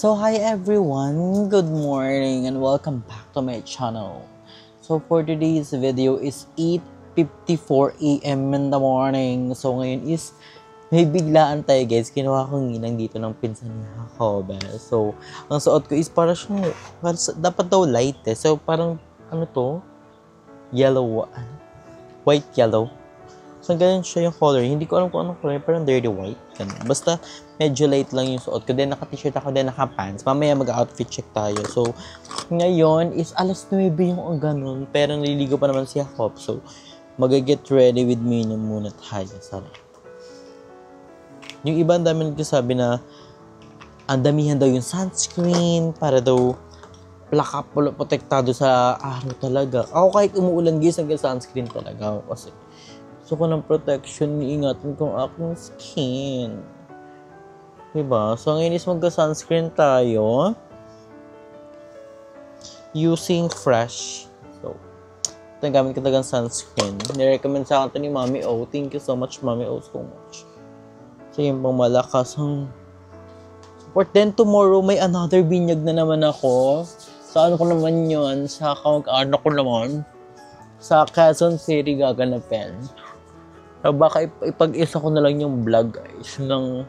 So hi everyone, good morning and welcome back to my channel. So for today's video is 8:54 AM in the morning. So ngayon is may biglaan tayo guys. Kinuha ko nginang dito ng pinsan ni Jacob. So ang suot ko is dapat daw light eh. So parang ano to? Yellow, white yellow. So, ganun siya yung color. Hindi ko alam kung anong color, parang dirty white. Ganun. Basta, medyo light lang yung suot ko. Then, naka-t-shirt ako, then naka-pants. Mamaya mag-outfit check tayo. So, ngayon is alas 9 yung ganun. Pero naliligo pa naman si Jacob. So, mag-get ready with me na muna tayo. Sorry. Yung iba, ang dami nagsasabi na ang damihan daw yung sunscreen para daw protektado sa araw talaga. Ako kahit umuulan guys, nag-sunscreen talaga ako kasi gusto ko ng protection, iingatan ko ang aking skin. Diba? So, ngayon is magka-sunscreen tayo. Using Fresh. So, ito yung gamit ko talagang sunscreen. Nirecommend sa akin ito ni Mami O. Thank you so much, Mami O, so much. So, yung pang malakas ang support. Then, tomorrow, may another binyag na naman ako. Sa ano ko naman yun? Sa kamag-anak ko naman. Sa Quezon City gaganapin. So, baka ipag-isa ko na lang yung vlog guys ng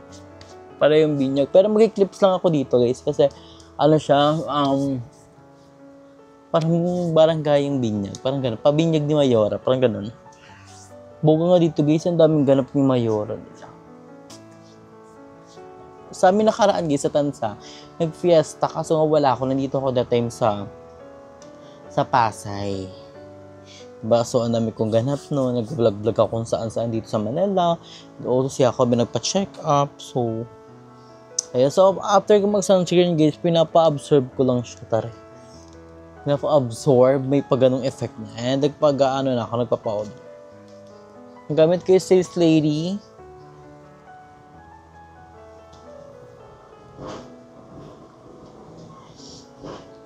para yung binyag. Pero mag-clips lang ako dito guys kasi ano siya parang barangay yung binyag. Parang ganun. Pabinyag ni Mayora. Parang ganun. Buka nga dito guys. Ang daming ganap ni Mayora nila. Sa amin nakaraan guys sa Tansa. Nag-fiesta. Kaso nga wala ako. Nandito ako that time sa Pasay. Diba? So, ang dami kong ganap no. Nag-vlog ako kung saan-saan dito sa Manila. Also, siya ako nagpa-check up. So, ayun. So, after ko mag-sunscreen guys, pinapa-absorb ko lang siya. Pinapa-absorb. May pa-ganong effect na. And nagpag-ano na ako, nagpa-powder. Ang gamit ko yung Sales Lady.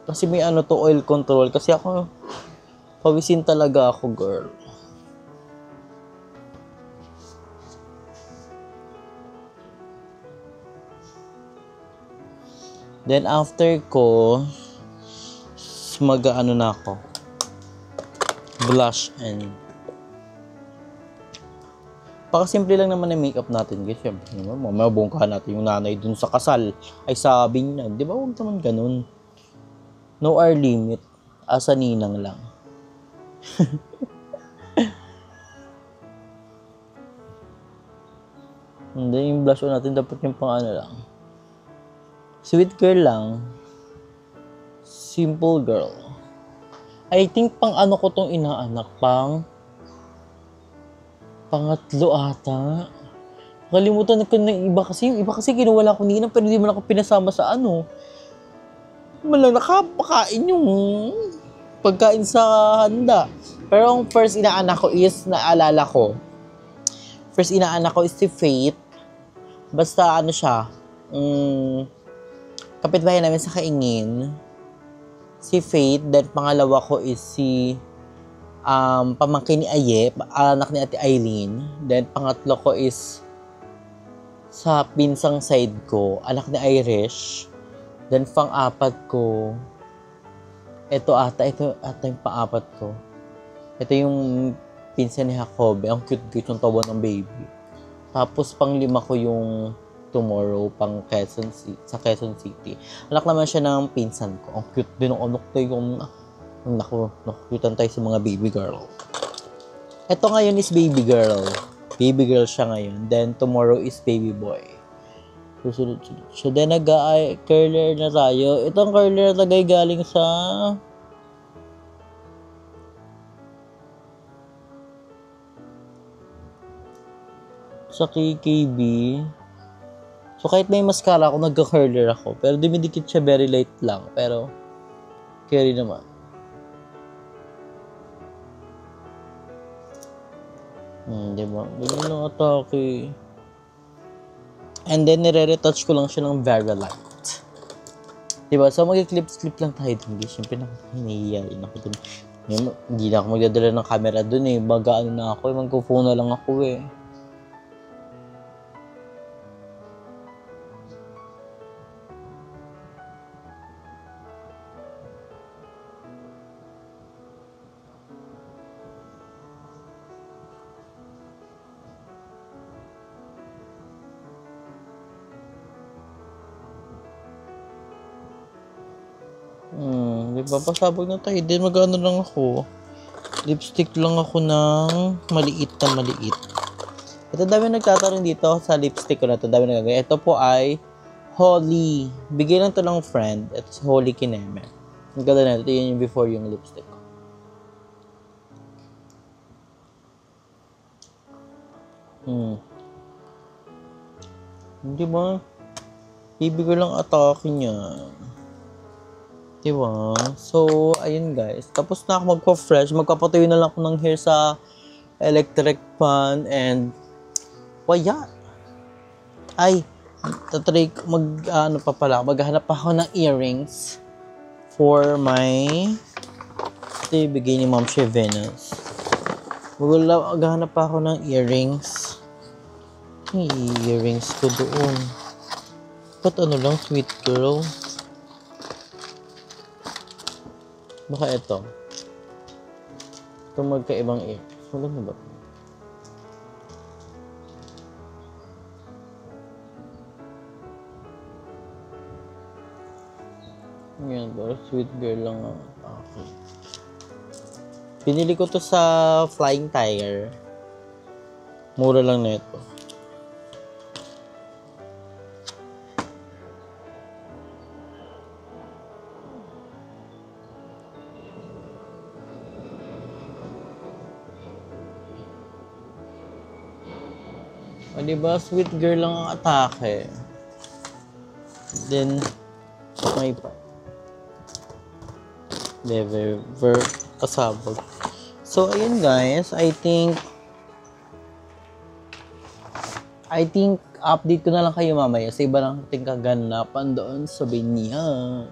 Kasi may ano to, oil control. Kasi ako, pawisin talaga ako, girl. Then, after ko, mag-ano na ako. Blush and pakasimple lang naman ang makeup natin. Guys, syempre naman, mamabongka natin yung nanay dun sa kasal. Ay, sabi niya, di ba huwag naman ganun? No hour limit. Asa ninang lang. Hindi, yung blush on natin dapat yung pang ano lang. Sweet girl lang. Simple girl. I think pang ano ko tong inaanak. Pangatlo ata. Kalimutan ko na iba kasi. Yung iba kasi kinuwala ko nina pero hindi mo na ako pinasama sa ano. Malang nakapakain yung pagkain sa handa. Pero ang first inaanak ko is, naalala ko, first inaanak ko is si Faith. Basta ano siya, kapitbahay namin sa Kaingin. Si Faith, then pangalawa ko is si pamangkin ni Aye, anak ni Ate Eileen. Then pangatlo ko is sa pinsang side ko, anak ni Irish. Then pang-apat ko, ito ata yung pang-apat ko. Ito yung pinsan ni Jacob. Ang cute-cute yung tawa ng baby. Tapos pang-lima ko yung tomorrow, sa Quezon City. Anak naman siya ng pinsan ko. Ang cute din ng anak tayo. Nakukutan tayo sa mga baby girl. Ito ngayon is baby girl. Baby girl siya ngayon. Then tomorrow is baby boy. Susunod-sunod siya. Then curler na tayo. Itong curler na tagay galing sa KKB. So kahit may mascara ako, nagka-curler ako. Pero dumidikit siya, very light lang. Pero carry naman. Diba? Ganyan lang atake. And then, nire-retouch ko lang siya ng very light. Diba? So, mag-clip-clip lang tayo dun. Siyempre, hinihiyain ako dun. Hindi na ako magdadala ng camera dun eh. Mag-ano na ako eh. Mag-phone na lang ako eh. Di ba? Pasabog na tayo. Then mag-ano lang ako. Lipstick lang ako ng maliit na maliit. Ito dami nagtatanong dito sa lipstick ko na ito. Dami nagagaya. Ito po ay Holy. Bigay lang to ng friend. Ito sa Holy Kineme. Ang ganda na. Ito yun yung before yung lipstick ko. Di ba? Ibig ko lang atake niya. Di ba? So, ayun guys. Tapos na ako magpa-fresh. Magpapatuyo na lang ako ng hair sa electric fan and waya. Ay, tatry maghahanap pa ako ng earrings for my ito yung bigay ni Ma'am Shea Venus. Maghahanap pa ako ng earrings. Earrings ko doon. Ba't ano lang, sweet girl? Baka ito. Ito magkaibang earrings. Wala na ba? Yan ba? Sweet girl lang ako. Okay. Pinili ko to sa Flying Tiger. Mura lang na ito. O diba? Sweet girl lang ang atake. Then, may pa. Never pasabog. So, ayun guys. I think update ko na lang kayo mamaya sa iba ng ating kaganapan doon sa Binyang.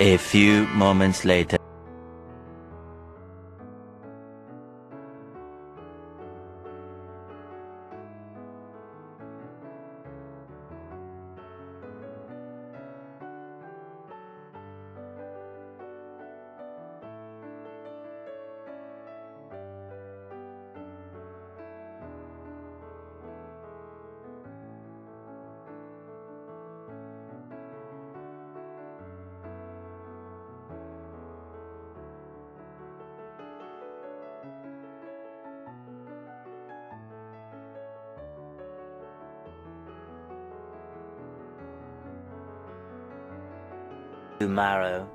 A few moments later. Tomorrow.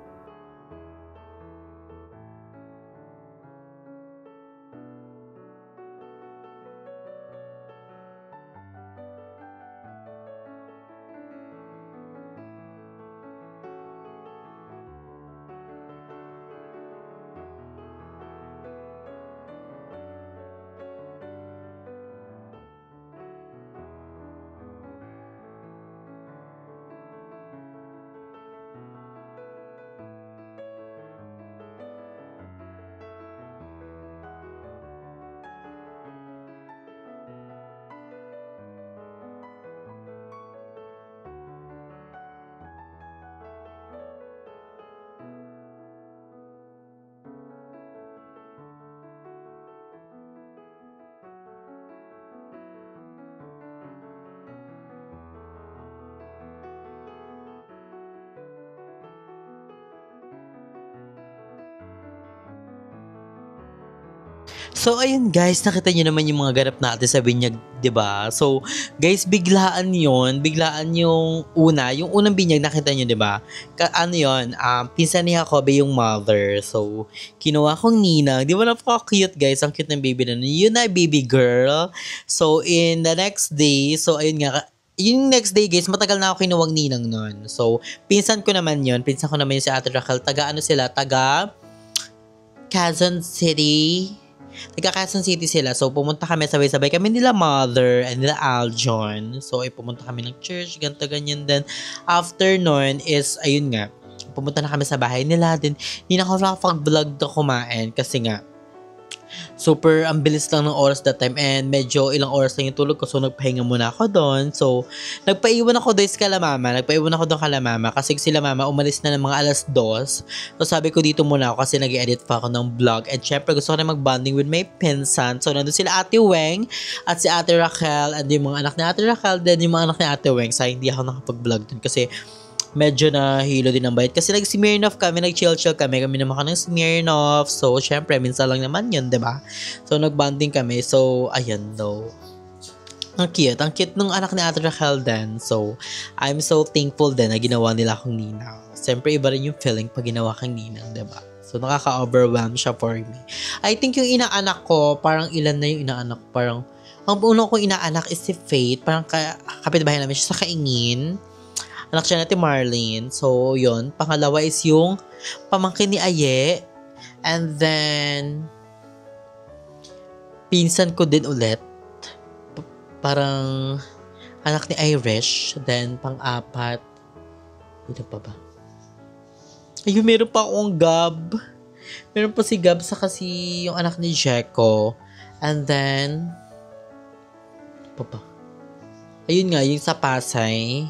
So, ayun guys, nakita niyo naman yung mga ganap natin sa binyag, 'di ba? So, guys, biglaan yung unang binyag nakita niyo, 'di ba? Ano 'yon? Pinsan ni Jacobe yung mother. So, kinuha kong ninang. 'Di ba napaka-cute, guys? Ang cute ng baby na yun na baby girl. So, in the next day, so ayun nga, yung next day guys, matagal na ako kinuwang ninang nun. So, pinsan ko naman yun si Ate Raquel. Taga Quezon City. Nagka-Quezon City sila. So, pumunta kami, sabay-sabay kami nila mother and nila Aljon. So, pumunta kami ng church, ganito, ganyan. Then, after nun is, ayun nga, pumunta na kami sa bahay nila. Then, hindi na ako nakapag-vlog to kumain kasi nga, super ang bilis lang ng oras that time and medyo ilang oras lang yung tulog ko, so nagpahinga muna ako doon. So nagpaiwan ako doon kala mama kasi sila mama umalis na ng mga 2:00. So sabi ko dito muna ako kasi nag-edit pa ako ng vlog and syempre gusto ko na mag-bonding with my pinsan. So nandun sila Ate Weng at si Ate Raquel and yung mga anak ni Ate Raquel, then yung mga anak ni Ate Weng. So hindi ako nakapag-vlog doon kasi medyo na hilo din ang bayad. Kasi nag-Smirnoff kami, nag-chill-chill kami naman ng Smirnoff. So, syempre, minsan lang naman yun, diba? So, nag-bonding kami. So, ayan daw. Ang cute nung anak ni Ate Raquel din. So, I'm so thankful din na ginawa nila akong ninang. Siyempre, iba rin yung feeling pag ginawa kang ninang, diba? So, nakaka-overwhelm siya for me. I think yung inaanak ko, parang ilan na yung inaanak? Parang, ang uno kong inaanak is si Faith. Parang kapitbahay namin siya sa Kaingin. Anak siya natin Marlene. So, yun. Pangalawa is yung pamangkin ni Aye. And then, pinsan ko din ulit. Parang, anak ni Irish. Then, pang-apat. Ito pa ba? Ayun, meron pa akong Gab. Meron pa si Gab sa kasi yung anak ni Jeko. And then, pa ba? Ayun nga, yung sa Pasay.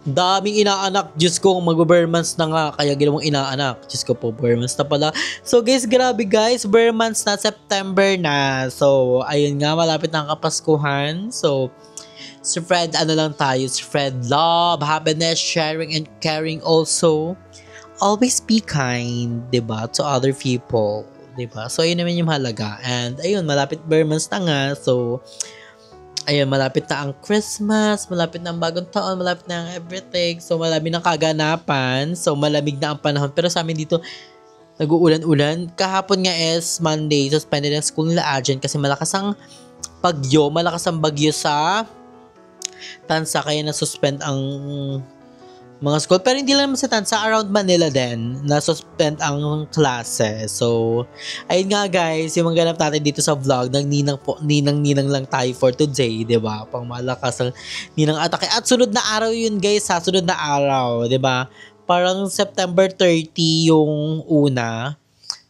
Daming inaanak. Diyos ko, mag-bare months na nga. Kaya ginawang inaanak. Diyos ko po, bare months na pala. So guys, grabe guys. Bare months na, September na. So, ayun nga, malapit na ang Kapaskuhan. So, spread love, happiness, sharing, and caring also. Always be kind, diba? To other people. Diba? So, ayun naman yung mahalaga. And, ayun, malapit bare months na nga. So, ayun, malapit na ang Christmas, malapit na ang bagong taon, malapit na ang everything. So, malami ng kaganapan. So, malamig na ang panahon. Pero sa amin dito, nag-uulan-ulan. Kahapon nga is Monday, suspended ang school nila Ajen kasi malakas ang bagyo sa Tansa. Kaya na-suspend ang mga school. Pero hindi lang naman sa Tansa, around Manila din, na-suspend ang klase. So, ayun nga guys, yung mga ganap natin dito sa vlog, ninang lang tayo for today, diba? Pang malakas ang ninang atake. At sunod na araw yun guys, sunod na araw, diba? Parang September 30 yung una.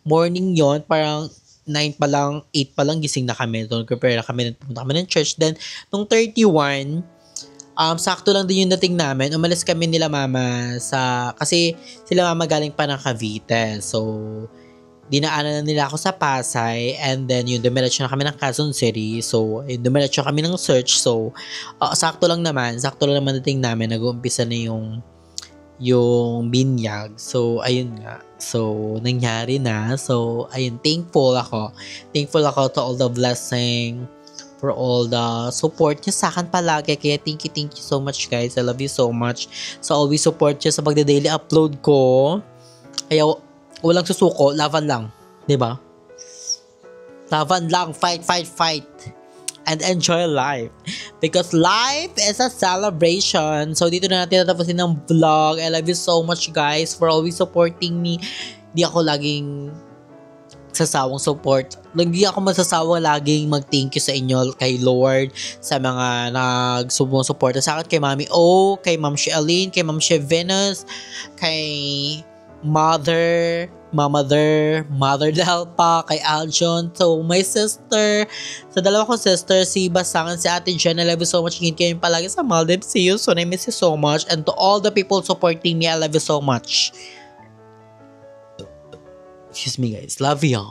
Morning yon, parang 9 pa lang, 8 pa lang gising na kami. Doon prepare na kami, pumunta kami ng church. Then, nung 31, sakto lang din yung dating namin. Umalis kami nila mama kasi sila mama galing pa ng Cavite. So, dinaanan na nila ako sa Pasay and then yung dumiretso na kami ng Quezon City. So, dumiretso kami ng search. So, sakto lang naman dating namin. Nag-uumpisa na yung binyag. So, ayun nga. So, nangyari na. So, ayun, thankful ako. Thankful ako to all the blessing, for all the support nyo sa akin palagi. Kaya thank you so much guys. I love you so much. So always support nyo sa pagda-daily upload ko. Kaya walang susuko, laban lang. Diba? Laban lang, fight. And enjoy life. Because life is a celebration. So dito na natin tatapusin ng vlog. I love you so much guys for always supporting me. Di ako laging sasawang support. Hindi ako masasawang laging mag-thank you sa inyo, kay Lord, sa mga nag-sumusuporta sa akin, kay Mami O, kay Ma'am Shealine, kay Ma'am She Venus, kay Mother Delpa, kay Aljon, so my sister, sa dalawa kong sister, si Basangan, si Ate Jen, I love you so much. Ingin kayo palagi sa Maldives. See you soon. I miss you so much. And to all the people supporting me, I love you so much. Excuse me guys. Love you.